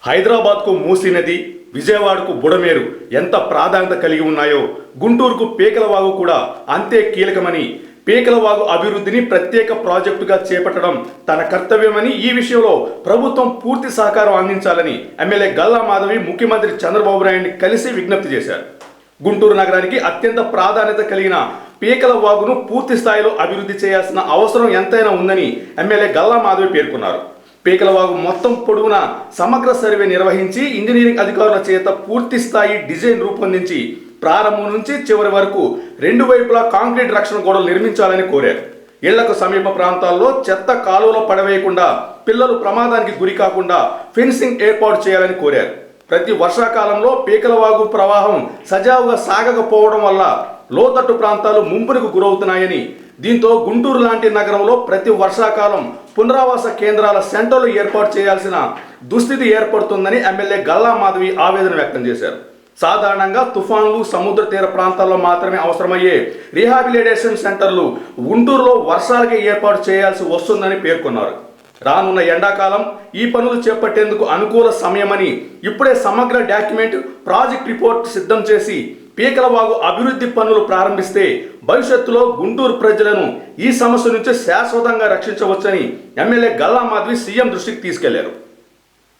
హైదరాబాద్కు మూసీ నది, విజయవాడకు బుడమేరు ఎంత ప్రాధాన్యత కలిగి ఉన్నాయో గుంటూరుకు పీకలవాగు కూడా అంతే కీలకమని, పీకలవాగు అభివృద్ధిని ప్రత్యేక ప్రాజెక్టుగా చేపట్టడం తన కర్తవ్యమని, ఈ విషయంలో ప్రభుత్వం పూర్తి సహకారం అందించాలని ఎమ్మెల్యే గల్లా మాధవి ముఖ్యమంత్రి చంద్రబాబు నాయుడిని కలిసి విజ్ఞప్తి చేశారు. గుంటూరు నగరానికి అత్యంత ప్రాధాన్యత కలిగిన పీకలవాగును పూర్తి స్థాయిలో అభివృద్ధి చేయాల్సిన అవసరం ఎంతైనా ఉందని ఎమ్మెల్యే గల్లా మాధవి పేర్కొన్నారు. పీకలవాగు మొత్తం పొడవునా సమగ్ర సర్వే నిర్వహించి ఇంజనీరింగ్ అధికారుల చేత పూర్తి స్థాయి డిజైన్ రూపొందించి ప్రారంభం నుంచి చివరి వరకు రెండు వైపులా కాంక్రీట్ రక్షణ గోడలు నిర్మించాలని కోరారు. ఇళ్లకు సమీప ప్రాంతాల్లో చెత్త కాలువలో పడవేయకుండా, పిల్లలు ప్రమాదానికి గురి కాకుండా ఫెన్సింగ్ ఏర్పాటు చేయాలని కోరారు. ప్రతి వర్షాకాలంలో పీకలవాగు ప్రవాహం సజావుగా సాగకపోవడం వల్ల లోతట్టు ప్రాంతాలు ముంపునకు గురవుతున్నాయని, దీంతో గుంటూరు లాంటి నగరంలో ప్రతి వర్షాకాలం పునరావాస కేంద్రాల సెంటర్లు ఏర్పాటు చేయాల్సిన దుస్థితి ఏర్పడుతుందని ఎమ్మెల్యే గల్లా మాధవి ఆవేదన వ్యక్తం చేశారు. సాధారణంగా తుఫాన్లు, సముద్ర తీర ప్రాంతాల్లో మాత్రమే అవసరమయ్యే రీహాబిలిటేషన్ సెంటర్లు గుంటూరులో వర్షాలకే ఏర్పాటు చేయాల్సి వస్తుందని పేర్కొన్నారు. రానున్న ఎండాకాలం ఈ పనులు చేపట్టేందుకు అనుకూల సమయమని, ఇప్పుడే సమగ్ర డాక్యుమెంట్, ప్రాజెక్ట్ రిపోర్ట్ సిద్ధం చేసి పీకలవాగు అభివృద్ధి పనులు ప్రారంభిస్తే భవిష్యత్తులో గుంటూరు ప్రజలను ఈ సమస్య నుంచి శాశ్వతంగా రక్షించవచ్చని ఎమ్మెల్యే గల్లా మాధవి సీఎం దృష్టికి తీసుకెళ్లారు.